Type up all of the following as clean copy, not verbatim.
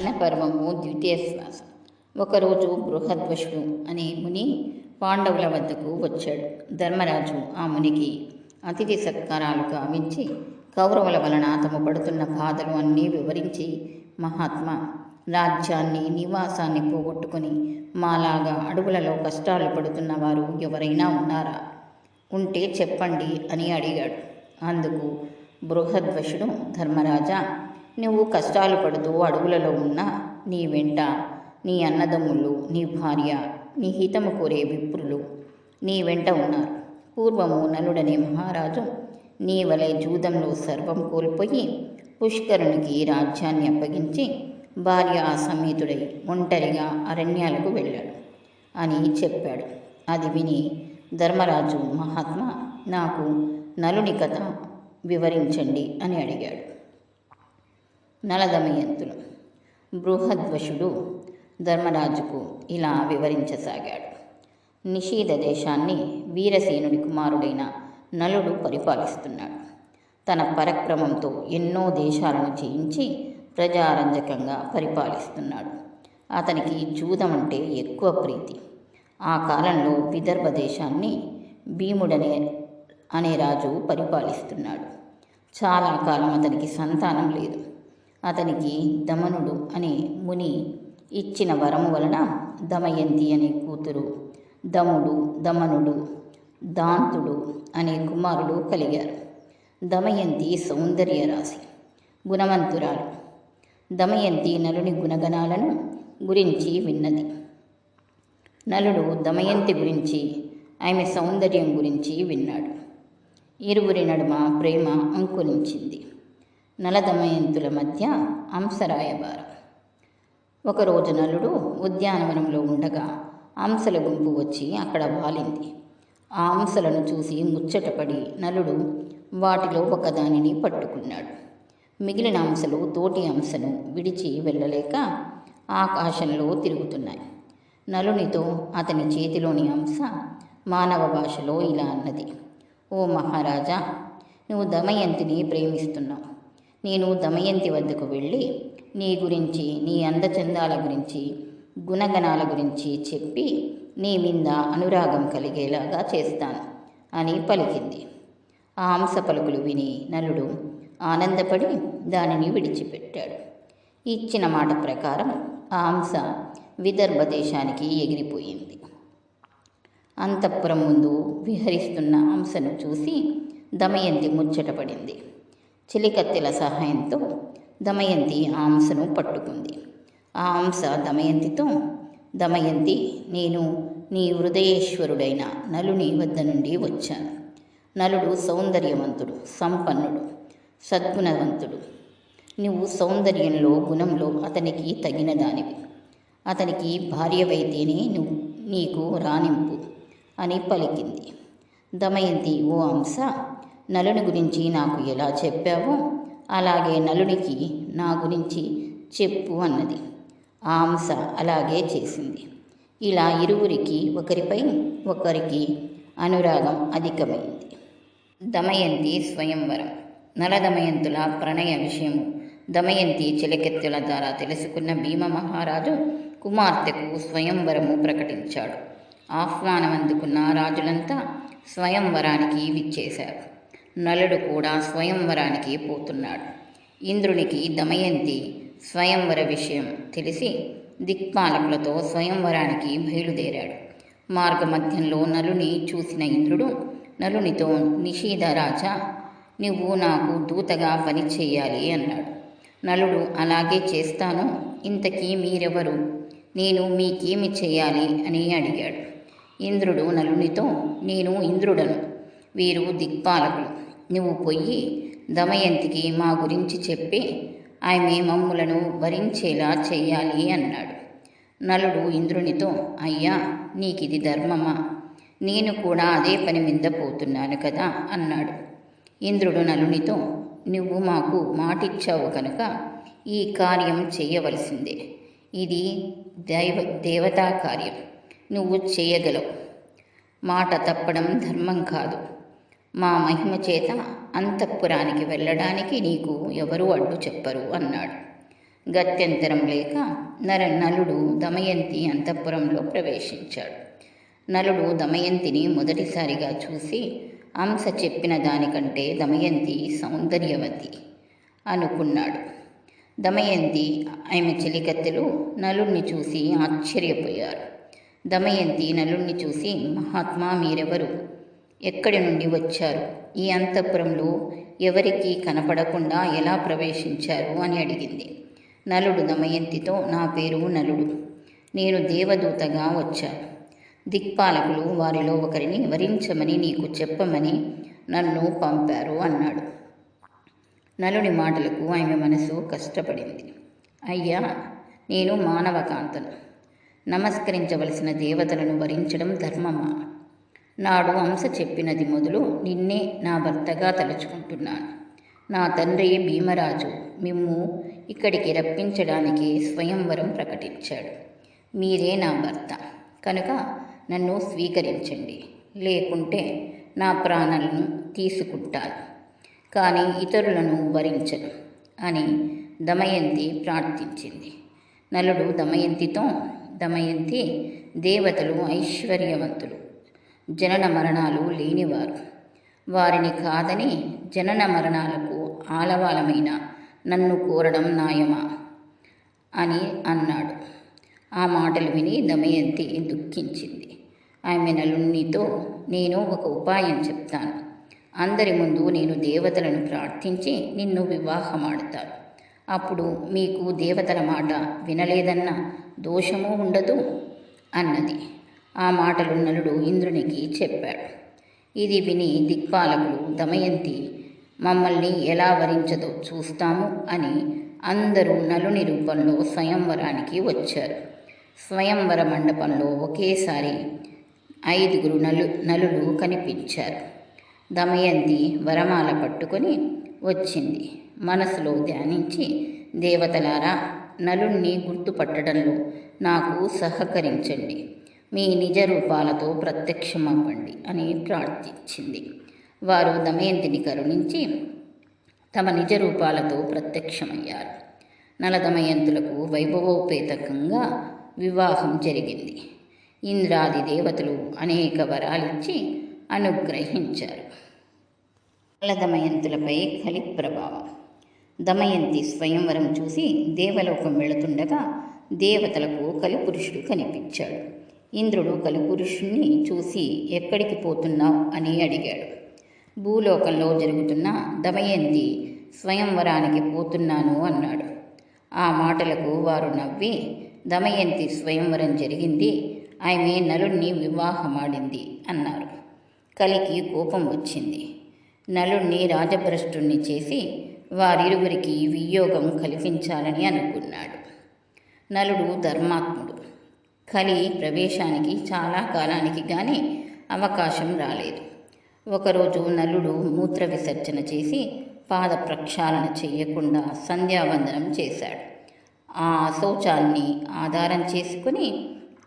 ధన పర్వము ద్వితీయ శ్వాస. ఒకరోజు బృహద్వశుడు అనే ముని పాండవుల వద్దకు వచ్చాడు. ధర్మరాజు ఆ మునికి అతిథి సత్కారాలు గావించి కౌరవుల వలన తమ పడుతున్న బాధలు అన్నీ వివరించి, మహాత్మా, రాజ్యాన్ని నివాసాన్ని పోగొట్టుకుని మాలాగా అడవులలో కష్టాలు పడుతున్న వారు ఎవరైనా ఉన్నారా? ఉంటే చెప్పండి అని అడిగాడు. అందుకు బృహద్వశుడు, ధర్మరాజా, నువ్వు కష్టాలు పడుతూ అడవులలో ఉన్నా నీ వెంట నీ అన్నదమ్ములు, నీ భార్య, నీ హితము కోరే విప్రులు నీ వెంట ఉన్నారు. పూర్వము నలుడనే మహారాజు నీ వలె జూదంలో సర్వం కోల్పోయి పుష్కరునికి రాజ్యాన్ని అప్పగించి భార్య సమేతుడై ఒంటరిగా అరణ్యాలకు వెళ్ళాడు అని చెప్పాడు. అది విని ధర్మరాజు, మహాత్మా, నాకు నలుని కథ వివరించండి అని అడిగాడు. నలదమయంతులు. బృహద్వశుడు ధర్మరాజుకు ఇలా వివరించసాగాడు. నిషీధ దేశాన్ని వీరసేనుడి కుమారుడైన నలుడు పరిపాలిస్తున్నాడు. తన పరక్రమంతో ఎన్నో దేశాలను జయించి ప్రజారంజకంగా పరిపాలిస్తున్నాడు. అతనికి జూదం అంటే ఎక్కువ ప్రీతి. ఆ కాలంలో విదర్భ దేశాన్ని భీముడనే అనే రాజు పరిపాలిస్తున్నాడు. చాలా కాలం అతనికి సంతానం లేదు. అతనికి దమనుడు అనే ముని ఇచ్చిన వరము వలన దమయంతి అనే కూతురు, దముడు, దమనుడు, దాంతుడు అనే కుమారుడు కలిగారు. దమయంతి సౌందర్య రాశి, గుణవంతురాలు. దమయంతి నలుని గుణగణాలను గురించి విన్నది. నలుడు దమయంతి గురించి, ఆమె సౌందర్యం గురించి విన్నాడు. ఇరువురి నడుమ ప్రేమ అంకురించింది. నలదమయంతుల మధ్య అంశరాయబారం. ఒకరోజు నలుడు ఉద్యానవనంలో ఉండగా అంశల గుంపు వచ్చి అక్కడ వాలింది. ఆ అంశలను చూసి ముచ్చటపడి నలుడు వాటిలో ఒకదానిని పట్టుకున్నాడు. మిగిలిన అంశలు తోటి అంశను విడిచి వెళ్ళలేక ఆకాశంలో తిరుగుతున్నాయి. నలునితో అతని చేతిలోని అంశ మానవ భాషలో ఇలా అన్నది: ఓ మహారాజా, నువ్వు దమయంతిని ప్రేమిస్తున్నావు. నేను దమయంతి వద్దకు వెళ్ళి నీ గురించి, నీ అందచందాల గురించి, గుణగణాల గురించి చెప్పి నీ మీద అనురాగం కలిగేలాగా చేస్తాను అని పలికింది. ఆ అంశ పలుకులు విని నలుడు ఆనందపడి దానిని విడిచిపెట్టాడు. ఇచ్చిన మాట ప్రకారం ఆ అంశ విదర్భ దేశానికి ఎగిరిపోయింది. అంతఃపురం ముందు విహరిస్తున్న అంశను చూసి దమయంతి ముచ్చటపడింది. చిలికత్తెల సహాయంతో దమయంతి ఆ అంశను పట్టుకుంది. ఆ అంశ దమయంతితో, దమయంతి, నేను నీ హృదయేశ్వరుడైన నలుని వద్ద నుండి వచ్చాను. నలుడు సౌందర్యవంతుడు, సంపన్నుడు, సద్గుణవంతుడు. నువ్వు సౌందర్యంలో, గుణంలో అతనికి తగిన దానివి. అతనికి భార్యవైతేనే నీకు రాణింపు అని పలికింది. దమయంతి, ఓ అంశ, నలుని గురించి నాకు ఎలా చెప్పావో అలాగే నలునికి నా గురించి చెప్పు అన్నది. ఆ అంశ అలాగే చేసింది. ఇలా ఇరువురికి ఒకరిపై ఒకరికి అనురాగం అధికమైంది. దమయంతి స్వయంవరం. నలదమయంతుల ప్రణయ విషయము దమయంతి చిలకెత్తుల ద్వారా తెలుసుకున్న భీమ మహారాజు కుమార్తెకు స్వయంవరము ప్రకటించాడు. ఆహ్వానం అందుకున్న రాజులంతా స్వయంవరానికి విచ్చేశారు. నలుడు కూడా స్వయంవరానికి పోతున్నాడు. ఇంద్రునికి దమయంతి స్వయంవర విషయం తెలిసి దిక్పాలకులతో స్వయంవరానికి బయలుదేరాడు. మార్గమధ్యంలో నలుని చూసిన ఇంద్రుడు నలునితో, నిషీధ రాజా, నువ్వు నాకు దూతగా పని చేయాలి అన్నాడు. నలుడు, అలాగే చేస్తాను. ఇంతకీ మీరెవరు? నేను మీకేమి చేయాలి అని అడిగాడు. ఇంద్రుడు నలునితో, నేను ఇంద్రుడను, వీరు దిక్పాలకులు. నువ్వు పొయ్యి దమయంతికి మా గురించి చెప్పి ఆమె మమ్ములను వరించేలా చెయ్యాలి అన్నాడు. నలుడు ఇంద్రునితో, అయ్యా, నీకిది ధర్మమా? నేను కూడా అదే పని మీద పోతున్నాను కదా అన్నాడు. ఇంద్రుడు నలునితో, నువ్వు మాకు మాటిచ్చావు కనుక ఈ కార్యం చేయవలసిందే. ఇది దేవతా కార్యం. నువ్వు చేయగలవు. మాట తప్పడం ధర్మం కాదు. మా మహిమ చేత అంతఃపురానికి వెళ్ళడానికి నీకు ఎవరూ అడ్డు చెప్పరు అన్నాడు. గత్యంతరం లేక నలుడు దమయంతి అంతఃపురంలో ప్రవేశించాడు. నలుడు దమయంతిని మొదటిసారిగా చూసి అంశ చెప్పిన దానికంటే దమయంతి సౌందర్యవతి అనుకున్నాడు. దమయంతి ఆమె చెలికత్తెలు నలుణ్ణి చూసి ఆశ్చర్యపోయారు. దమయంతి నలుణ్ణి చూసి, మహాత్మా, మీరెవరు? ఎక్కడి నుండి వచ్చారు? ఈ అంతఃపురంలో ఎవరికీ కనపడకుండా ఎలా ప్రవేశించారు అని అడిగింది. నలుడు దమయంతితో, నా పేరు నలుడు, నేను దేవదూతగా వచ్చాను. దిక్పాలకులు వారిలో ఒకరిని వరించమని నీకు చెప్పమని నన్ను పంపారు అన్నాడు. నలుని మాటలకు ఆమె మనసు కష్టపడింది. అయ్యా, నేను మానవకాంతను. నమస్కరించవలసిన దేవతలను వరించడం ధర్మమా? నాడు అంశ చెప్పినది మొదలు నిన్నే నా భర్తగా తలుచుకుంటున్నాను. నా తండ్రి భీమరాజు మిమ్ము ఇక్కడికి రప్పించడానికి స్వయంవరం ప్రకటించాడు. మీరే నా భర్త కనుక నన్ను స్వీకరించండి, లేకుంటే నా ప్రాణాలను తీసుకుంటాను, కానీ ఇతరులను వరించను అని దమయంతి ప్రార్థించింది. నలుడు దమయంతితో, దమయంతి, దేవతలు ఐశ్వర్యవంతులు, జనన మరణాలు లేనివారు. వారిని కాదని జనన మరణాలకు ఆలవాలమైన నన్ను కోరడం న్యాయమా అని అన్నాడు. ఆ మాటలు విని దమయంతి దుఃఖించింది. ఆమె నలునితో, నేను ఒక ఉపాయం చెప్తాను. అందరి ముందు నేను దేవతలను ప్రార్థించి నిన్ను వివాహమాడతాను. అప్పుడు మీకు దేవతల మాట వినలేదన్న దోషము ఉండదు అన్నది. ఆ మాటలు నలుడు ఇంద్రునికి చెప్పాడు. ఇది విని దిక్పాలకులు, దమయంతి మమ్మల్ని ఎలా వరించదో చూస్తాము అని అందరూ నలుని రూపంలో స్వయంవరానికి వచ్చారు. స్వయంవర మండపంలో ఒకేసారి 5 నలులు కనిపించారు. దమయంతి వరమాల పట్టుకొని వచ్చింది. మనసులో ధ్యానించి, దేవతలారా, నలుణ్ణి గుర్తుపట్టడంలో నాకు సహకరించండి, మీ నిజ రూపాలతో ప్రత్యక్షమవ్వండి అని ప్రార్థించింది. వారు దమయంతిని కరుణించి తమ నిజ రూపాలతో ప్రత్యక్షమయ్యారు. నలదమయంతులకు వైభవోపేతకంగా వివాహం జరిగింది. ఇంద్రాది దేవతలు అనేక వరాలిచ్చి అనుగ్రహించారు. నలదమయంతులపై కలి ప్రభావం. దమయంతి స్వయంవరం చూసి దేవలోకం వెళుతుండగా దేవతలకు కలిపురుషుడు కనిపించాడు. ఇంద్రుడు కలిపురుషుణ్ణి చూసి, ఎక్కడికి పోతున్నావు అని అడిగాడు. భూలోకంలో జరుగుతున్న దమయంతి స్వయంవరానికి పోతున్నాను అన్నాడు. ఆ మాటలకు వారు నవ్వి, దమయంతి స్వయంవరం జరిగింది, ఆమె నలుణ్ణి వివాహమాడింది అన్నారు. కలికి కోపం వచ్చింది. నలుణ్ణి రాజభ్రష్టుణ్ణి చేసి వారిరువురికి వియోగం కల్పించాలని అనుకున్నాడు. నలుడు ధర్మాత్ముడు. కలి ప్రవేశానికి చాలా కాలానికి కానీ అవకాశం రాలేదు. ఒకరోజు నలుడు మూత్ర విసర్జన చేసి పాద ప్రక్షాళన చేయకుండా సంధ్యావందనం చేశాడు. ఆ శౌచాన్ని ఆధారం చేసుకుని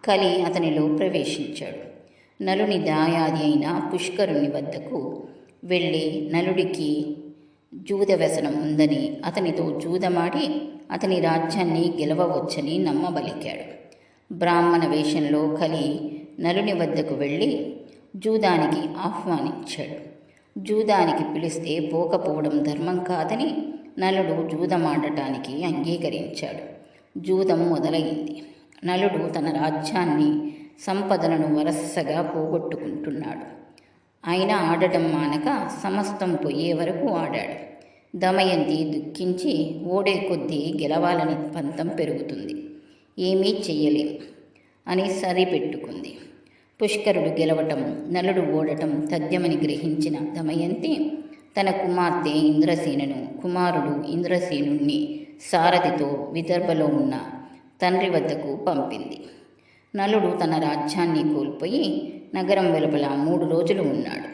కలి అతనిలో ప్రవేశించాడు. నలుని దాయాది అయిన పుష్కరుని వద్దకు వెళ్ళి నలుడికి జూద వ్యసనం ఉందని అతనితో జూదమాడి అతని రాజ్యాన్ని గెలవవచ్చని నమ్మబలికాడు. బ్రాహ్మణ వేషంలో కలి నలుని వద్దకు వెళ్ళి జూదానికి ఆహ్వానించాడు. జూదానికి పిలిస్తే పోకపోవడం ధర్మం కాదని నలుడు జూదమాడటానికి అంగీకరించాడు. జూదం మొదలైంది. నలుడు తన రాజ్యాన్ని, సంపదలను వరసగా పోగొట్టుకుంటున్నాడు. అయినా ఆడటం మానక సమస్తం పోయే వరకు ఆడాడు. దమయంతి దుఃఖించి, ఓడే కొద్దీ గెలవాలని పంతం పెరుగుతుంది, ఏమీ చెయ్యలేం అని సరిపెట్టుకుంది. పుష్కరుడు గెలవటం, నలుడు ఓడటం తథ్యమని గ్రహించిన దమయంతి తన కుమార్తె ఇంద్రసేనను, కుమారుడు ఇంద్రసేనుణ్ణి సారథితో విదర్భలో ఉన్న తండ్రి వద్దకు పంపింది. నలుడు తన రాజ్యాన్ని కోల్పోయి నగరం వెలుపల 3 రోజులు ఉన్నాడు.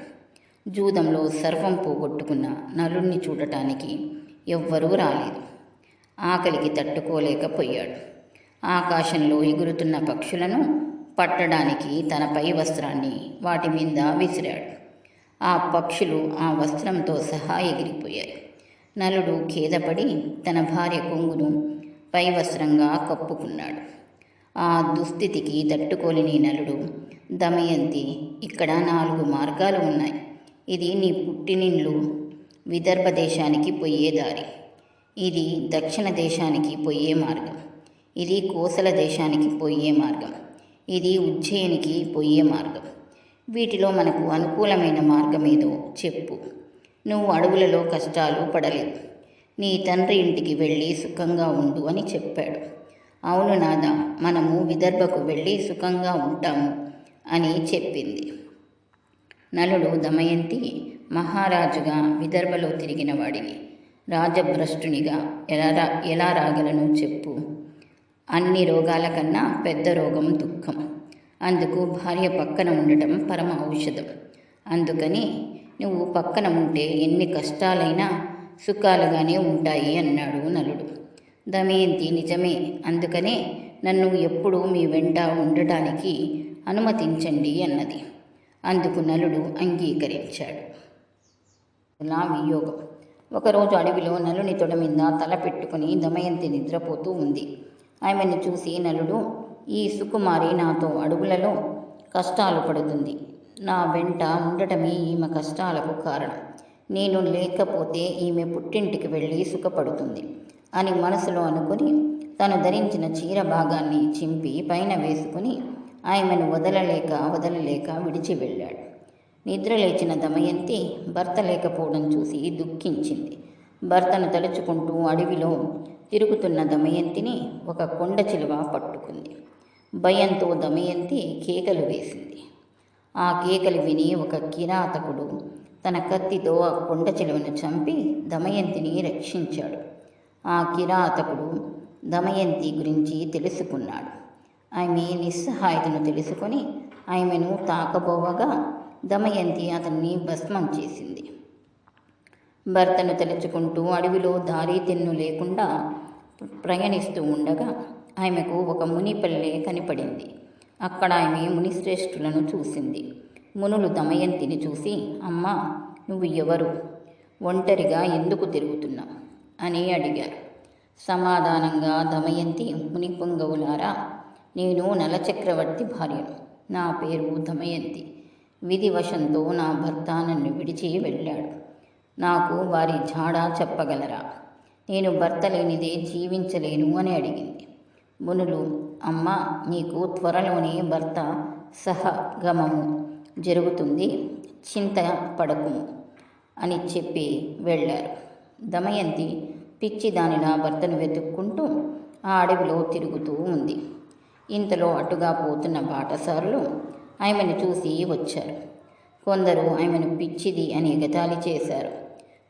జూదంలో సర్వం పోగొట్టుకున్న నలుణ్ణి చూడటానికి ఎవ్వరూ రాలేదు. ఆకలికి తట్టుకోలేకపోయాడు. ఆకాశంలో ఎగురుతున్న పక్షులను పట్టడానికి తన పై వస్త్రాన్ని వాటి మీద విసిరాడు. ఆ పక్షులు ఆ వస్త్రంతో సహా ఎగిరిపోయాయి. నలుడు ఖేదపడి తన భార్య కొంగును పై వస్త్రంగా కప్పుకున్నాడు. ఆ దుస్థితికి తట్టుకోలేని నలుడు, దమయంతి, ఇక్కడ 4 మార్గాలు ఉన్నాయి. ఇది నీ పుట్టినిల్లు విదర్భ దేశానికి పోయే దారి. ఇది దక్షిణ దేశానికి పోయే మార్గం. ఇది కోసల దేశానికి పోయే మార్గం. ఇది ఉజ్జయినికి పోయే మార్గం. వీటిలో మనకు అనుకూలమైన మార్గమేదో చెప్పు. నువ్వు అడవులలో కష్టాలు పడలేవు. నీ తండ్రి ఇంటికి వెళ్ళి సుఖంగా ఉండు అని చెప్పాడు. అవును నాదా, మనము విదర్భకు వెళ్ళి సుఖంగా ఉంటాము అని చెప్పింది. నలుడు దమయంతి, మహారాజుగా విదర్భలో తిరిగిన వాడిని రాజభ్రష్టునిగా ఎలా రాగలను చెప్పు. అన్ని రోగాల కన్నా పెద్ద రోగం దుఃఖం. అందుకు భార్య పక్కన ఉండటం పరమ ఔషధం. అందుకని నువ్వు పక్కన ఉంటే ఎన్ని కష్టాలైనా సుఖాలుగానే ఉంటాయి అన్నాడు నలుడు. దమయంతి, నిజమే, అందుకనే నన్ను ఎప్పుడూ మీ వెంట ఉండటానికి అనుమతించండి అన్నది. అందుకు నలుడు అంగీకరించాడు. ఇలా వియోగం. ఒకరోజు అడవిలో నలుని తొడ మీద తల పెట్టుకుని దమయంతి నిద్రపోతూ ఉంది. ఆమెను చూసి నలుడు, ఈ సుకుమారి నాతో అడవులలో కష్టాలు పడుతుంది. నా వెంట ఉండటమే ఈమె కష్టాలకు కారణం. నేను లేకపోతే ఈమె పుట్టింటికి వెళ్ళి సుఖపడుతుంది అని మనసులో అనుకుని తను ధరించిన చీర భాగాన్ని చింపి పైన వేసుకుని ఆమెను వదలలేక విడిచి వెళ్ళాడు. నిద్ర లేచిన దమయంతి భర్త లేకపోవడం చూసి దుఃఖించింది. భర్తను తలుచుకుంటూ అడవిలో తిరుగుతున్న దమయంతిని ఒక కొండ చిలువ పట్టుకుంది. భయంతో దమయంతి కేకలు వేసింది. ఆ కేకలు విని ఒక కిరాతకుడు తన కత్తితో ఆ కొండ చిలువను చంపి దమయంతిని రక్షించాడు. ఆ కిరాతకుడు దమయంతి గురించి తెలుసుకున్నాడు. ఆమె నిస్సహాయతను తెలుసుకొని ఆమెను తాకబోవగా దమయంతి అతన్ని భస్మం చేసింది. భర్తను తలుచుకుంటూ అడవిలో దారి తెన్ను లేకుండా ప్రయాణిస్తూ ఉండగా ఆమెకు ఒక మునిపల్లె కనిపడింది. అక్కడ ఆమె మునిశ్రేష్ఠులను చూసింది. మునులు దమయంతిని చూసి, అమ్మా, నువ్వు ఎవరు? ఒంటరిగా ఎందుకు తిరుగుతున్నావు అని అడిగారు. సమాధానంగా దమయంతి, మునిపుంగవులారా, నేను నలచక్రవర్తి భార్యను. నా పేరు దమయంతి. విధివశంతో నా భర్త నన్ను విడిచి వెళ్ళాడు. నాకు వారి జాడా చెప్పగలరా? నేను భర్త లేనిదే జీవించలేను అని అడిగింది. మునులు, అమ్మ, నీకు త్వరలోనే భర్త సహగమము జరుగుతుంది, చింత పడకుము అని చెప్పి వెళ్ళారు. దమయంతి పిచ్చిదానిలా భర్తను వెతుక్కుంటూ ఆ అడవిలో తిరుగుతూ ఉంది. ఇంతలో అటుగా పోతున్న బాటసారులు ఆమెను చూసి వచ్చారు. కొందరు ఆమెను పిచ్చిది అని ఎగతాళి చేశారు.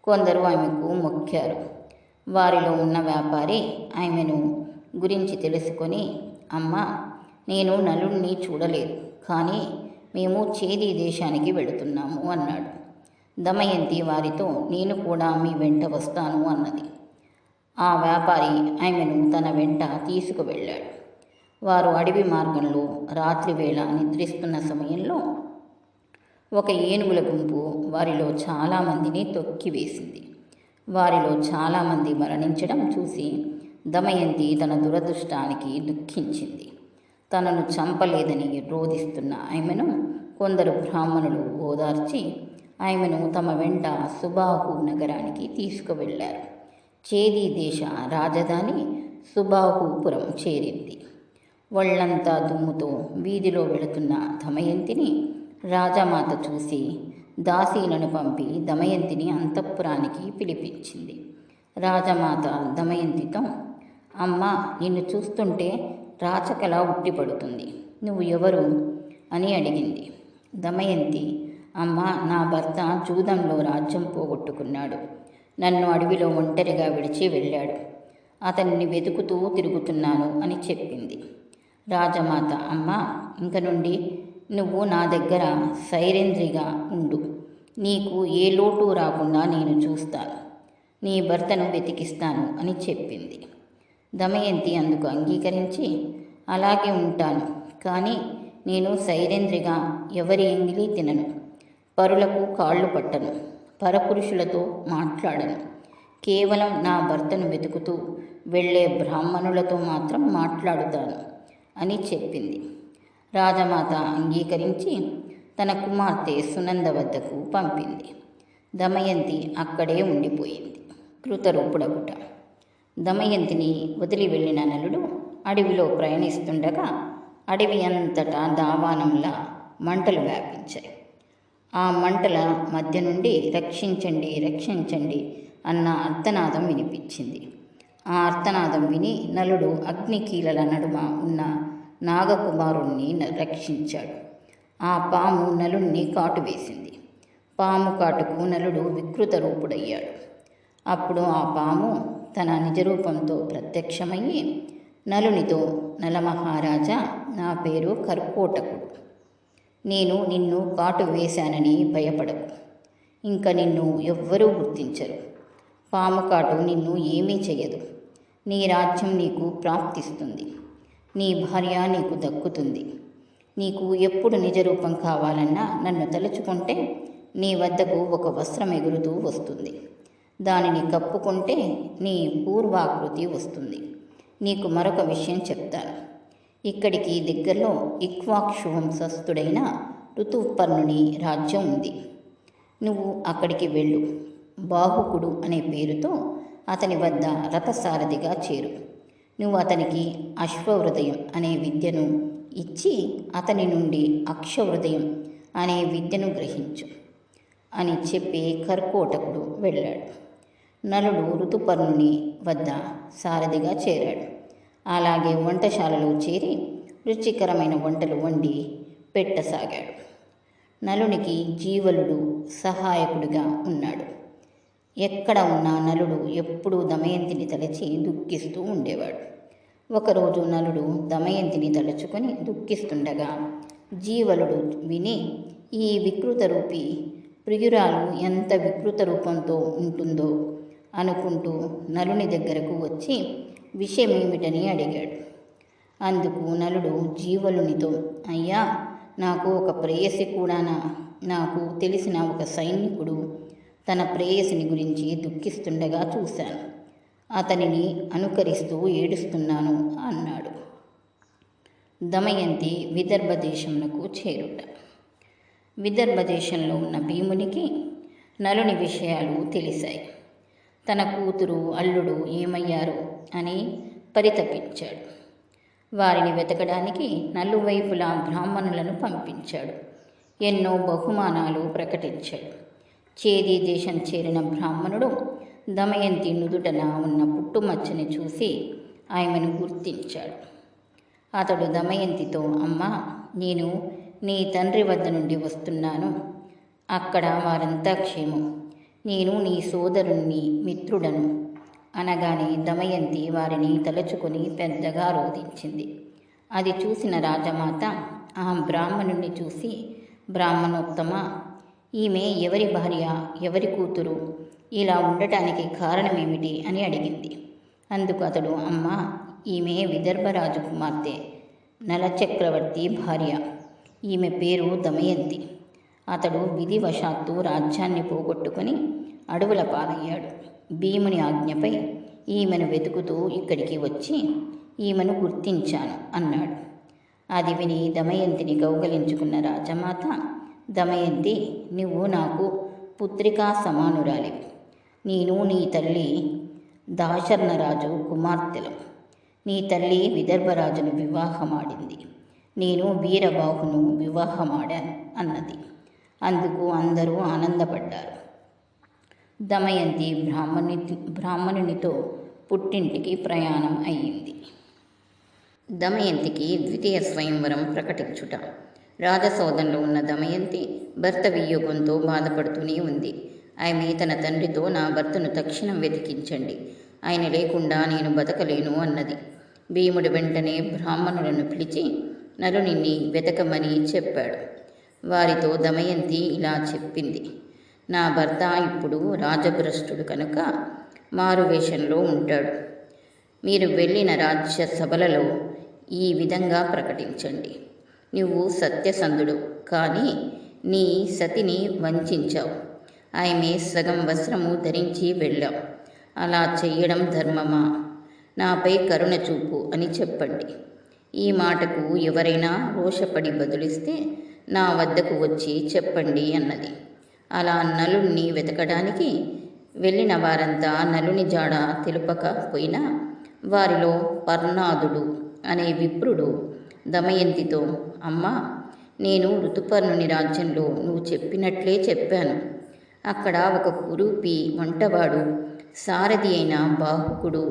కొందరు ఆమెకు మొక్కారు. వారిలో ఉన్న వ్యాపారి ఆమెను గురించి తెలుసుకొని, అమ్మ, నేను నలుడిని చూడలేదు, కానీ మేము చేది దేశానికి వెళుతున్నాము అన్నాడు. దమయంతి వారితో, నేను కూడా మీ వెంట వస్తాను అన్నది. ఆ వ్యాపారి ఆమెను తన వెంట తీసుకువెళ్ళాడు. వారు అడవి మార్గంలో రాత్రివేళ నిద్రిస్తున్న సమయంలో ఒక ఏనుగుల గుంపు వారిలో చాలామందిని తొక్కివేసింది. వారిలో చాలామంది మరణించడం చూసి దమయంతి తన దురదృష్టానికి దుఃఖించింది. తనను చంపలేదని రోధిస్తున్న ఆమెను కొందరు బ్రాహ్మణులు ఓదార్చి ఆమెను తమ వెంట సుబాహు నగరానికి తీసుకువెళ్ళారు. చేది దేశ రాజధాని సుబాహుపురం చేరింది. ఒళ్లంతా దుమ్ముతో వీధిలో వెళుతున్న దమయంతిని రాజమాత చూసి దాసీలను పంపి దమయంతిని అంతఃపురానికి పిలిపించింది. రాజమాత దమయంతితో, అమ్మ, నిన్ను చూస్తుంటే రాచకల ఉట్టిపడుతుంది. నువ్వు ఎవరు అని అడిగింది. దమయంతి, అమ్మ, నా భర్త జూదంలో రాజ్యం పోగొట్టుకున్నాడు. నన్ను అడవిలో ఒంటరిగా విడిచి వెళ్ళాడు. అతన్ని వెతుకుతూ తిరుగుతున్నాను అని చెప్పింది. రాజమాత, అమ్మ, ఇంక నుండి నువ్వు నా దగ్గర సైరేంద్రిగా ఉండు. నీకు ఏ లోటు రాకుండా నేను చూస్తాను. నీ భర్తను వెతికిస్తాను అని చెప్పింది. దమయంతి అందుకు అంగీకరించి, అలాగే ఉంటాను, కానీ నేను సైరేంద్రిగా ఎవరి ఎంగిలి తినను, పరులకు కాళ్ళు పట్టను, పరపురుషులతో మాట్లాడను. కేవలం నా భర్తను వెతుకుతూ వెళ్ళే బ్రాహ్మణులతో మాత్రం మాట్లాడుతాను అని చెప్పింది. రాజమాత అంగీకరించి తన కుమార్తె సునంద వద్దకు పంపింది. దమయంతి అక్కడే ఉండిపోయింది. కృతరూపుడగుట. దమయంతిని వదిలి వెళ్ళిన నలుడు అడవిలో ప్రయాణిస్తుండగా అడవి అంతటా దావానంలా మంటలు వ్యాపించాయి. ఆ మంటల మధ్య నుండి రక్షించండి, రక్షించండి అన్న అర్తనాదం వినిపించింది. ఆ అర్తనాదం విని నలుడు అగ్నికీలల నడుమ ఉన్న నాగకుమారుణ్ణి రక్షించాడు. ఆ పాము నలుణ్ణి కాటు వేసింది. పాము కాటుకు నలుడు వికృత రూపుడయ్యాడు. అప్పుడు ఆ పాము తన నిజరూపంతో ప్రత్యక్షమయ్యి నలునితో, నలమహారాజా, నా పేరు కర్కోటకుడు. నేను నిన్ను కాటు వేశానని భయపడకు. ఇంక నిన్ను ఎవ్వరూ గుర్తించరు. పాము కాటు నిన్ను ఏమీ చెయ్యదు. నీ రాజ్యం నీకు ప్రాప్తిస్తుంది. నీ భార్య నీకు దక్కుతుంది. నీకు ఎప్పుడు నిజరూపం కావాలన్నా నన్ను తలుచుకుంటే నీ వద్దకు ఒక వస్త్రం ఎగురుతూ వస్తుంది. దానిని కప్పుకుంటే నీ పూర్వాకృతి వస్తుంది. నీకు మరొక విషయం చెప్తాను. ఇక్కడికి దగ్గరలో ఇక్ష్వాకు వంశస్థుడైన ఋతుపర్ణుని రాజ్యం ఉంది. నువ్వు అక్కడికి వెళ్ళు. బాహుకుడు అనే పేరుతో అతని వద్ద రథసారథిగా చేరు. నువ్వు అతనికి అశ్వహృదయం అనే విద్యను ఇచ్చి అతని నుండి అక్షహృదయం అనే విద్యను గ్రహించు అని చెప్పి కర్కోటకుడు వెళ్ళాడు. నలుడు ఋతుపర్ణుని వద్ద సారథిగా చేరాడు. అలాగే వంటశాలలో చేరి రుచికరమైన వంటలు వండి పెట్టసాగాడు. నలునికి జీవలుడు సహాయకుడిగా ఉన్నాడు. ఎక్కడ ఉన్నా నలుడు ఎప్పుడూ దమయంతిని తలచి దుఃఖిస్తూ ఉండేవాడు. ఒకరోజు నలుడు దమయంతిని తలుచుకొని దుఃఖిస్తుండగా జీవలుడు విని, ఈ వికృత రూపి ప్రియురాలు ఎంత వికృత రూపంతో ఉంటుందో అనుకుంటూ నలుని దగ్గరకు వచ్చి విషయమేమిటని అడిగాడు. అందుకు నలుడు జీవలునితో, అయ్యా, నాకు ఒక ప్రేయసి కూడానా? నాకు తెలిసిన ఒక సైనికుడు తన ప్రేయసిని గురించి దుఃఖిస్తుండగా చూశాను. అతనిని అనుకరిస్తూ ఏడుస్తున్నాను అన్నాడు. దమయంతి విదర్భ దేశమునకు చేరుట. విదర్భ దేశంలో ఉన్న భీమునికి నలుని విషయాలు తెలిసాయి. తన కూతురు, అల్లుడు ఏమయ్యారు అని పరితపించాడు. వారిని వెతకడానికి నలువైపులా బ్రాహ్మణులను పంపించాడు. ఎన్నో బహుమానాలు ప్రకటించాడు. చేది దేశం చేరిన బ్రాహ్మణుడు దమయంతి నుదుటన ఉన్న పుట్టుమచ్చని చూసి ఆమెను గుర్తించాడు. అతడు దమయంతితో, అమ్మా, నేను నీ తండ్రి వద్ద నుండి వస్తున్నాను. అక్కడ వారంతా క్షేమం. నేను నీ సోదరుణ్ణి, మిత్రుడను అనగానే దమయంతి వారిని తలుచుకొని పెద్దగా రోధించింది. అది చూసిన రాజమాత ఆ బ్రాహ్మణుణ్ణి చూసి, బ్రాహ్మణోత్తమ, ఈమె ఎవరి భార్య, ఎవరి కూతురు, ఇలా ఉండటానికి కారణమేమిటి అని అడిగింది. అందుకు అతడు, అమ్మా, ఈమె విదర్భరాజు కుమార్తె నలచక్రవర్తి భార్య. ఈమె పేరు దమయంతి. అతడు విధివశాత్తు రాజ్యాన్ని పోగొట్టుకొని అడవుల పాలయ్యాడు. భీముని ఆజ్ఞపై ఈమెను వెతుకుతూ ఇక్కడికి వచ్చి ఈమెను గుర్తించాను అన్నాడు. అది విని దమయంతిని కౌగలించుకున్న రాజమాత, దమయంతి, నువ్వు నాకు పుత్రికా సమానురాలివి. నేను నీ తల్లి దాశర్ణరాజు కుమార్తెలం. నీ తల్లి విదర్భరాజును వివాహమాడింది. నేను వీరబాహును వివాహమాడాను అన్నది. అందుకు అందరూ ఆనందపడ్డారు. దమయంతి బ్రాహ్మణునితో పుట్టింటికి ప్రయాణం అయ్యింది. దమయంతికి ద్వితీయ స్వయంవరం ప్రకటించుట. రాజసౌధంలో ఉన్న దమయంతి భర్త వియోగంతో బాధపడుతూనే ఉంది. ఆమె తన తండ్రితో, నా భర్తను తక్షణం వెతికించండి, ఆయన లేకుండా నేను బతకలేను అన్నది. భీముడు వెంటనే బ్రాహ్మణులను పిలిచి నలునిని వెతకమని చెప్పాడు. వారితో దమయంతి ఇలా చెప్పింది, నా భర్త ఇప్పుడు రాజభ్రష్టుడు కనుక మారువేషంలో ఉంటాడు. మీరు వెళ్ళిన రాజ్య సభలలో ఈ విధంగా ప్రకటించండి, నువ్వు సత్యసంధుడు, కానీ నీ సతిని వంచావు. ఆమె సగం వస్త్రము ధరించి వెళ్ళావు. అలా చెయ్యడం ధర్మమా? నాపై కరుణ చూపు అని చెప్పండి. ఈ మాటకు ఎవరైనా రోషపడి బదులిస్తే నా వద్దకు వచ్చి చెప్పండి అన్నది. అలా నలుణ్ణి వెతకడానికి వెళ్ళిన వారంతా నలుని జాడ తెలుపకపోయినా వారిలో పర్ణాదుడు అనే విప్రుడు దమయంతితో, అమ్మా, నేను ఋతుపర్ణుని రాజ్యంలో నువ్వు చెప్పినట్లే చెప్పాను. అక్కడ ఒక కురూపి వంటవాడు సారథి అయిన బాహుకుడు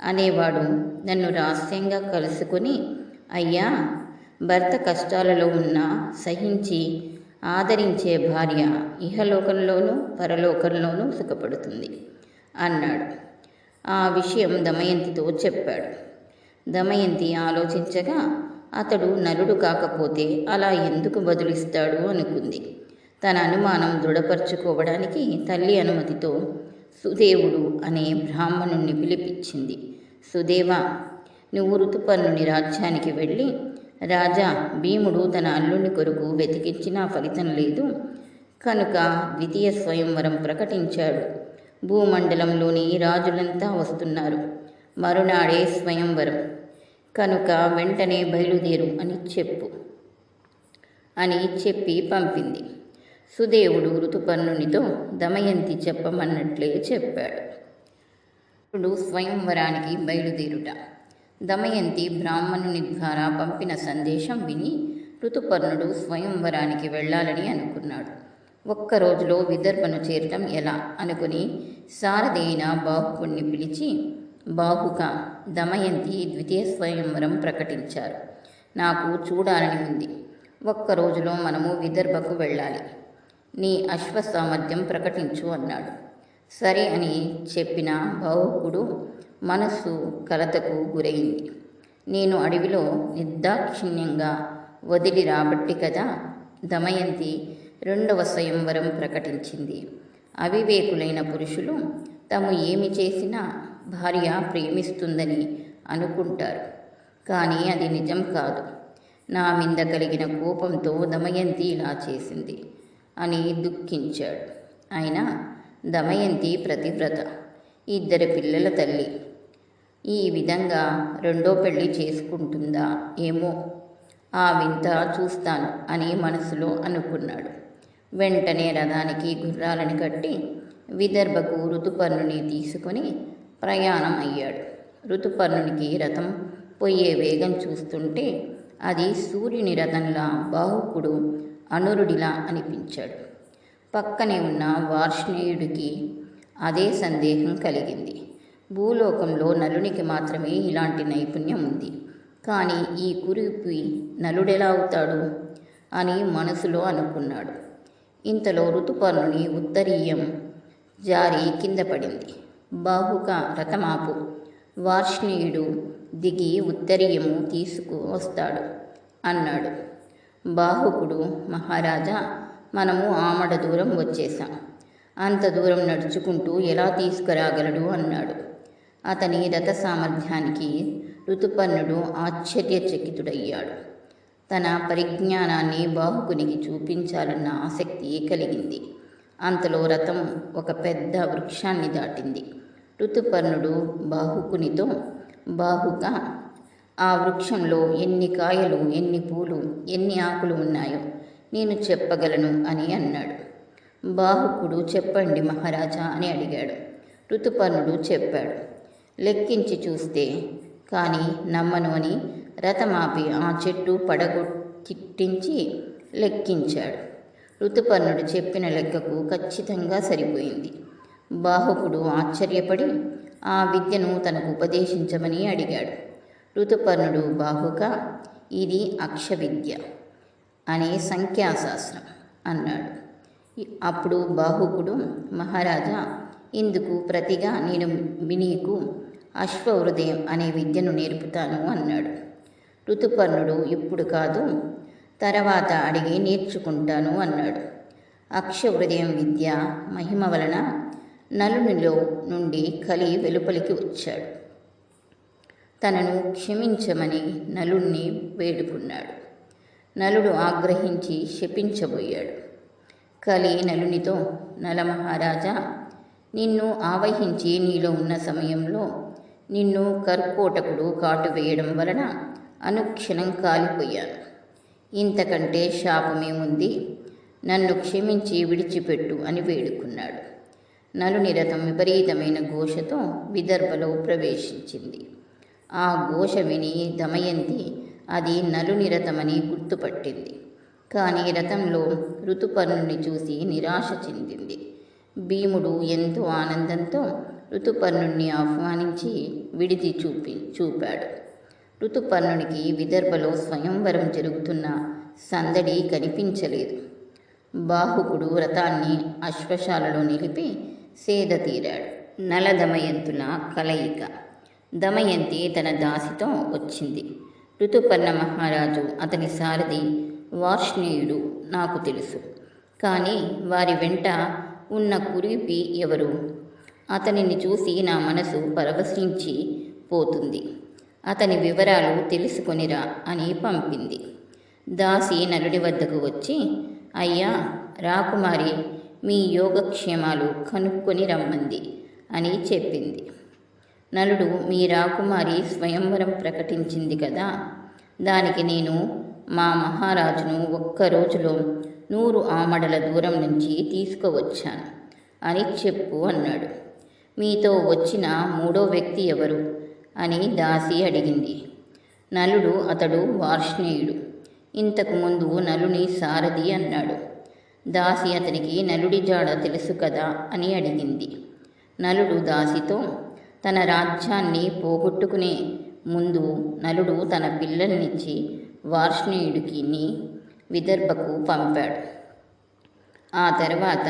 అనేవాడు నన్ను రహస్యంగా కలుసుకొని, అయ్యా, భర్త కష్టాలలో ఉన్నా సహించి ఆదరించే భార్య ఇహలోకంలోనూ పరలోకంలోనూ సుఖపడుతుంది అన్నాడు. ఆ విషయం దమయంతితో చెప్పాడు. దమయంతి ఆలోచించగా అతడు నలుడు కాకపోతే అలా ఎందుకు బదులిస్తాడు అనుకుంది. తన అనుమానం దృఢపరచుకోవడానికి తల్లి అనుమతితో సుదేవుడు అనే బ్రాహ్మణుణ్ణి పిలిపించింది. సుదేవా, నువ్వు ఋతుపర్ణుని రాజ్యానికి వెళ్ళి, రాజా, భీముడు తన అల్లుని కొరకు వెతికించినా ఫలితం లేదు కనుక ద్వితీయ స్వయంవరం ప్రకటించాడు. భూమండలంలోని రాజులంతా వస్తున్నారు. మరునాడే స్వయంవరం కనుక వెంటనే బయలుదేరు అని చెప్పు అని చెప్పి పంపింది. సుదేవుడు ఋతుపర్ణునితో దమయంతి చెప్పమన్నట్లే చెప్పాడు. ఇప్పుడు స్వయంవరానికి బయలుదేరుట. దమయంతి బ్రాహ్మణుని ద్వారా పంపిన సందేశం విని ఋతుపర్ణుడు స్వయంవరానికి వెళ్ళాలని అనుకున్నాడు. ఒక్కరోజులో విదర్భను చేరటం ఎలా అనుకుని సారథి అయిన బాహుకుణ్ణి పిలిచి, బాహుక, దమయంతి ద్వితీయ స్వయంవరం ప్రకటించారు. నాకు చూడాలని ఉంది. ఒక్కరోజులో మనము విదర్భకు వెళ్ళాలి. నీ అశ్వ సామర్థ్యం ప్రకటించు అన్నాడు. సరే అని చెప్పిన బాహుకుడు మనస్సు కలతకు గురైంది. నేను అడవిలో నిర్దాక్షిణ్యంగా వదిలి రాబట్టి కదా దమయంతి రెండవ స్వయంవరం ప్రకటించింది. అవివేకులైన పురుషులు తాము ఏమి చేసినా భార్య ప్రేమిస్తుందని అనుకుంటారు. కానీ అది నిజం కాదు. నా మీద కలిగిన కోపంతో దమయంతి ఇలా చేసింది అని దుఃఖించాడు. అయినా దమయంతి ప్రతివ్రత, 2 పిల్లల తల్లి. ఈ విధంగా రెండో పెళ్లి చేసుకుంటుందా ఏమో, ఆ వింత చూస్తాను అని మనసులో అనుకున్నాడు. వెంటనే రథానికి గుర్రాలను కట్టి విదర్భకు ఋతుపర్ణుని తీసుకొని ప్రయాణం అయ్యాడు. ఋతుపర్ణునికి రథం పోయే వేగం చూస్తుంటే అది సూర్యుని రథంలా, బాహుకుడు అనురుడిలా అనిపించాడు. పక్కనే ఉన్న వార్ష్ణేయుడికి అదే సందేహం కలిగింది. భూలోకంలో నలునికి మాత్రమే ఇలాంటి నైపుణ్యం ఉంది. కానీ ఈ కురూపి నలుడెలా అవుతాడు అని మనసులో అనుకున్నాడు. ఇంతలో ఋతుపర్ణుని ఉత్తరీయం జారి కింద పడింది. బాహుక, రథమాపు, వార్ష్ణేయుడు దిగి ఉత్తరీయము తీసుకువస్తాడు అన్నాడు. బాహుకుడు, మహారాజా, మనము ఆమడ దూరం వచ్చేశాం. అంత దూరం నడుచుకుంటూ ఎలా తీసుకురాగలడు అన్నాడు. అతని రథ సామర్థ్యానికి ఋతుపర్ణుడు ఆశ్చర్యచకితుడయ్యాడు. తన పరిజ్ఞానాన్ని బాహుకునికి చూపించాలన్న ఆసక్తి కలిగింది. అంతలో రథం ఒక పెద్ద వృక్షాన్ని దాటింది. ఋతుపర్ణుడు బాహుకునితో, బాహుక, ఆ వృక్షంలో ఎన్ని కాయలు, ఎన్ని పూలు, ఎన్ని ఆకులు ఉన్నాయో నేను చెప్పగలను అని అన్నాడు. బాహుకుడు, చెప్పండి మహారాజా అని అడిగాడు. ఋతుపర్ణుడు చెప్పాడు. లెక్కించి చూస్తే కానీ నమ్మను అని రథమాపి ఆ చెట్టు పడగొట్టించి లెక్కించాడు. ఋతుపర్ణుడు చెప్పిన లెక్కకు ఖచ్చితంగా సరిపోయింది. బాహుకుడు ఆశ్చర్యపడి ఆ విద్యను తనకు ఉపదేశించమని అడిగాడు. ఋతుపర్ణుడు, బాహుక, ఇది అక్షవిద్య అనే సంఖ్యాశాస్త్రం అన్నాడు. అప్పుడు బాహుకుడు, మహారాజా, ఇందుకు ప్రతిగా నేను నీకు అశ్వహృదయం అనే విద్యను నేర్పుతాను అన్నాడు. ఋతుపర్ణుడు, ఇప్పుడు కాదు, తర్వాత అడిగి నేర్చుకుంటాను అన్నాడు. అక్షహృదయం విద్య మహిమ వలన నలునిలో నుండి కలి వెలుపలికి వచ్చాడు. తనను క్షమించమని నలుణ్ణి వేడుకున్నాడు. నలుడు ఆగ్రహించి శపించబోయాడు. కలి నలునితో, నలమహారాజా, నిన్ను ఆవహించి నీలో ఉన్న సమయంలో నిన్ను కర్కోటకుడు కాటు వేయడం వలన అనుక్షణం కాలిపోయాను. ఇంతకంటే శాపమేముంది? నన్ను క్షమించి విడిచిపెట్టు అని వేడుకున్నాడు. నలుని రథం విపరీతమైన ఘోషతో విదర్భలో ప్రవేశించింది. ఆ ఘోష విని దమయంతి అది నలుని రథమని గుర్తుపట్టింది. కానీ రథంలో ఋతుపర్ణుని చూసి నిరాశ చెందింది. భీముడు ఎంతో ఆనందంతో ఋతుపర్ణుణ్ణి ఆహ్వానించి విడిది చూపాడు. ఋతుపర్ణునికి విదర్భలో స్వయంవరం జరుగుతున్న సందడి కనిపించలేదు. బాహుకుడు రథాన్ని అశ్వశాలలో నిలిపి సేద తీరాడు. నల దమయంతుల కలయిక. దమయంతి తన దాసితో వచ్చింది. ఋతుపర్ణ మహారాజు, అతని సారథి వార్ష్ణేయుడు నాకు తెలుసు. కానీ వారి వెంట ఉన్న కురీపి ఎవరు? అతనిని చూసి నా మనసు పరవశించి పోతుంది. అతని వివరాలు తెలుసుకొనిరా అని పంపింది. దాసి నలుడి వద్దకు వచ్చి, అయ్యా, రాకుమారి మీ యోగక్షేమాలు కనుక్కొని రమ్మంది అని చెప్పింది. నలుడు, మీ రాకుమారి స్వయంవరం ప్రకటించింది కదా, దానికి నేను మా మహారాజును ఒక్క రోజులో 100 ఆమడల దూరం నుంచి తీసుకువచ్చాను అని చెప్పు అన్నాడు. మీతో వచ్చిన 3వ వ్యక్తి ఎవరు అని దాసి అడిగింది. నలుడు, అతడు వార్ష్ణేయుడు. ఇంతకుముందు నలుని సారథి అన్నాడు. దాసి అతనికి నలుడి జాడ తెలుసు కదా అని అడిగింది. నలుడు దాసితో, తన రాజ్యాన్ని పోగొట్టుకునే ముందు నలుడు తన పిల్లల్నిచ్చి వార్ష్ణేయుడికి విదర్భకు పంపాడు. ఆ తర్వాత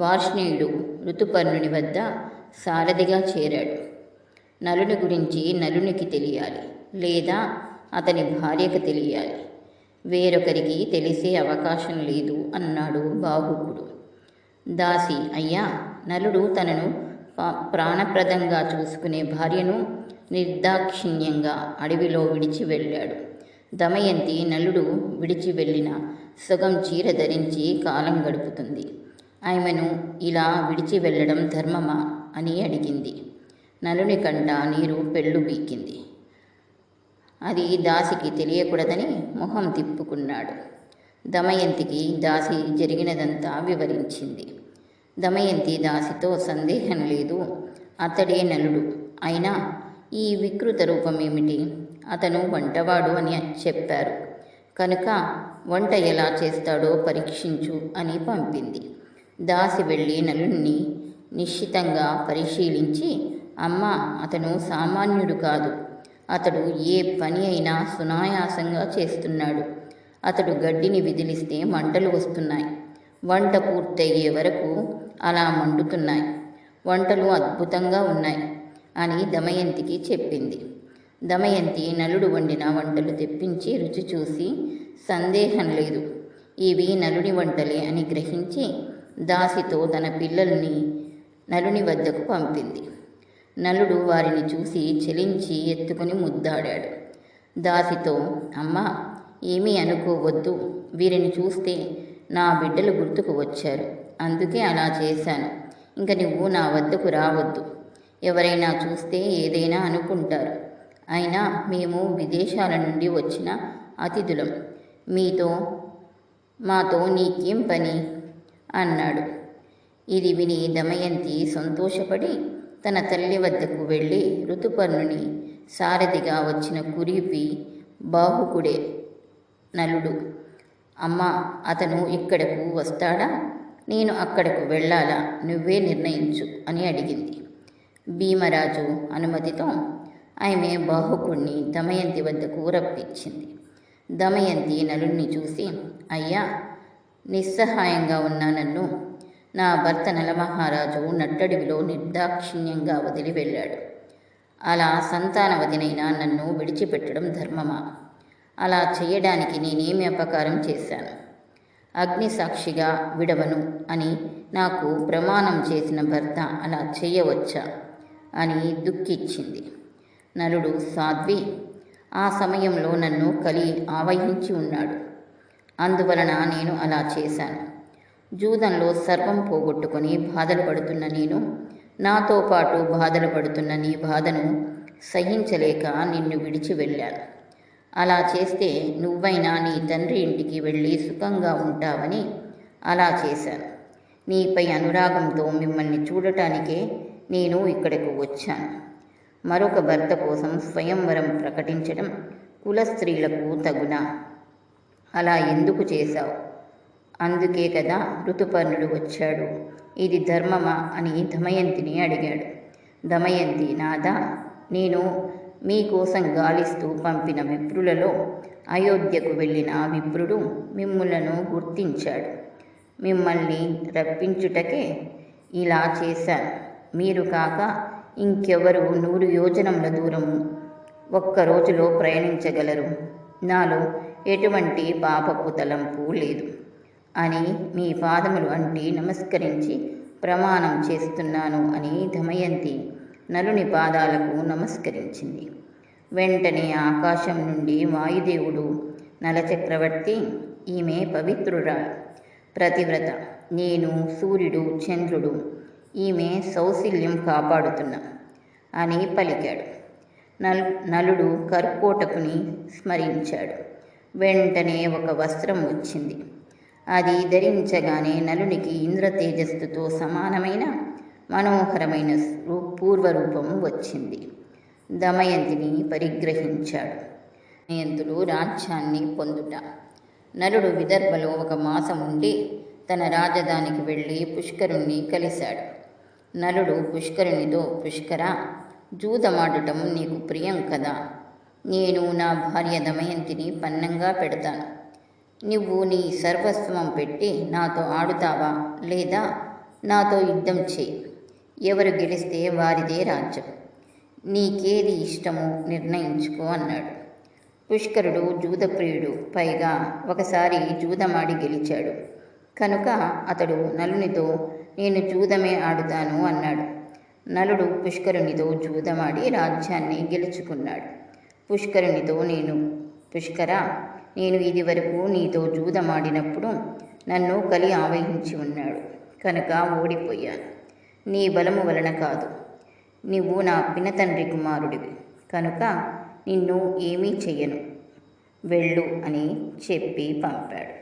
వార్ష్ణేయుడు ఋతుపర్ణుని వద్ద సారథిగా చేరాడు. నలుని గురించి నలునికి తెలియాలి, లేదా అతని భార్యకు తెలియాలి. వేరొకరికి తెలిసే అవకాశం లేదు అన్నాడు బాహుకుడు. దాసి, అయ్యా, నలుడు తనను ప్రాణప్రదంగా చూసుకునే భార్యను నిర్దాక్షిణ్యంగా అడవిలో విడిచి వెళ్ళాడు. దమయంతి నలుడు విడిచి వెళ్ళిన సగం చీర ధరించి కాలం గడుపుతుంది. ఆమెను ఇలా విడిచి వెళ్ళడం ధర్మమా అని అడిగింది. నలుని కంట నీరు పెళ్ళు బీకింది. అది దాసికి తెలియకూడదని మొహం తిప్పుకున్నాడు. దమయంతికి దాసి జరిగినదంతా వివరించింది. దమయంతి దాసితో, సందేహం లేదు, అతడే నలుడు. అయినా ఈ వికృత రూపమేమిటి? అతను వంటవాడు అని చెప్పారు కనుక వంట ఎలా చేస్తాడో పరీక్షించు అని పంపింది. దాసి వెళ్ళి నలుని నిశ్చితంగా పరిశీలించి, అమ్మ, అతను సామాన్యుడు కాదు. అతడు ఏ పని అయినా సునాయాసంగా చేస్తున్నాడు. అతడు గడ్డిని విదిలిస్తే మంటలు వస్తున్నాయి. వంట పూర్తయ్యే వరకు అలా మండుతున్నాయి. వంటలు అద్భుతంగా ఉన్నాయి అని దమయంతికి చెప్పింది. దమయంతి నలుడు వండిన వంటలు తెప్పించి రుచి చూసి, సందేహం లేదు, ఇవి నలుని వంటలే అని గ్రహించి దాసితో తన పిల్లల్ని నలుని వద్దకు పంపింది. నలుడు వారిని చూసి చెలించి ఎత్తుకుని ముద్దాడాడు. దాసితో, అమ్మా, ఏమీ అనుకోవద్దు, వీరిని చూస్తే నా బిడ్డలు గుర్తుకు వచ్చారు, అందుకే అలా చేశాను. ఇంక నువ్వు నా వద్దకు రావద్దు. ఎవరైనా చూస్తే ఏదైనా అనుకుంటారు. అయినా మేము విదేశాల నుండి వచ్చిన అతిథులం. మాతో నీకేం పని అన్నాడు. ఇది విని దమయంతి సంతోషపడి తన తల్లి వద్దకు వెళ్ళి ఋతుపర్ణుని సారథిగా వచ్చిన కురీపి బాహుకుడే నలుడు. అమ్మా, అతను ఇక్కడకు వస్తాడా, నేను అక్కడకు వెళ్ళాలా, నువ్వే నిర్ణయించు అని అడిగింది. భీమరాజు అనుమతితో ఆమె బాహుకుణ్ణి దమయంతి వద్దకు రప్పించింది. దమయంతి నలుణ్ణి చూసి, అయ్యా, నిస్సహాయంగా ఉన్న నన్ను నా భర్త నలమహారాజు నట్టడివిలో నిర్దాక్షిణ్యంగా వదిలి వెళ్ళాడు. అలా సంతానవతినైనా నన్ను విడిచిపెట్టడం ధర్మమా? అలా చేయడానికి నేనేమి అపకారం చేశాను? అగ్ని సాక్షిగా విడవను అని నాకు ప్రమాణం చేసిన భర్త అలా చేయవచ్చా అని దుఃఖించింది. నలుడు, సాధ్వి, ఆ సమయంలో నన్ను కలి ఆవహించి ఉన్నాడు. అందువలన నేను అలా చేశాను. జూదంలో సర్వం పోగొట్టుకొని బాధలు పడుతున్న నేను నాతో పాటు బాధలు పడుతున్న నీ బాధను సహించలేక నిన్ను విడిచి వెళ్ళాను. అలా చేస్తే నువ్వైనా నీ తండ్రి ఇంటికి వెళ్ళి సుఖంగా ఉంటావని అలా చేశాను. నీపై అనురాగంతో మిమ్మల్ని చూడటానికే నేను ఇక్కడకు వచ్చాను. మరొక భర్త కోసం స్వయంవరం ప్రకటించడం కుల స్త్రీలకు తగునా? అలా ఎందుకు చేశావు? అందుకే కదా ఋతుపర్ణుడు వచ్చాడు. ఇది ధర్మమా అని దమయంతిని అడిగాడు. దమయంతి, నాదా, నేను మీకోసం గాలిస్తూ పంపిన విప్రులలో అయోధ్యకు వెళ్ళిన విప్రుడు మిమ్ములను గుర్తించాడు. మిమ్మల్ని రప్పించుటకే ఇలా చేశాను. మీరు కాక ఇంకెవరు 100 యోజనముల దూరము ఒక్క రోజులో ప్రయాణించగలరు? నాలో ఎటువంటి పాపపు తలంపు లేదు అని మీ పాదములు అంటి నమస్కరించి ప్రమాణం చేస్తున్నాను అని దమయంతి నలుని పాదాలకు నమస్కరించింది. వెంటనే ఆకాశం నుండి వాయుదేవుడు నలచక్రవర్తి, ఈమె పవిత్రురాలు, ప్రతివ్రత, నేను సూర్యుడు చంద్రుడు, ఈమె సౌశల్యం కాపాడుతున్నా అని పలికాడు. నలుడు కర్కోటకుని స్మరించాడు. వెంటనే ఒక వస్త్రం వచ్చింది. అది ధరించగానే నలునికి ఇంద్ర తేజస్సుతో సమానమైన మనోహరమైన పూర్వరూపం వచ్చింది. దమయంతిని పరిగ్రహించాడు. దమయంతుడు రాజ్యాన్ని పొందుట. నలుడు విదర్భలో 1 మాసం ఉండి తన రాజధానికి వెళ్ళి పుష్కరుణ్ణి కలిశాడు. నలుడు పుష్కరునితో, పుష్కరా, జూదమాడటం నీకు ప్రియం కదా? నేను నా భార్య దమయంతిని పన్నంగా పెడతాను. నువ్వు నీ సర్వస్వం పెట్టి నాతో ఆడుతావా, లేదా నాతో యుద్ధం చేయి. ఎవరు గెలిస్తే వారిదే రాజ్యం. నీకేది ఇష్టమో నిర్ణయించుకో అన్నాడు. పుష్కరుడు జూదప్రియుడు, పైగా ఒకసారి జూదమాడి గెలిచాడు కనుక అతడు నలునితో నేను జూదమే ఆడుతాను అన్నాడు. నలుడు పుష్కరునితో జూదమాడి రాజ్యాన్ని గెలుచుకున్నాడు. పుష్కరునితో, పుష్కరా, నేను ఇదివరకు నీతో జూదమాడినప్పుడు నన్ను కలి ఆవహించి ఉన్నాడు కనుక ఓడిపోయాను. నీ బలము వలన కాదు, నువ్వు నా పినతండ్రి కుమారుడివి కనుక నిన్ను ఏమీ చెయ్యను, వెళ్ళు అని చెప్పి పంపాడు.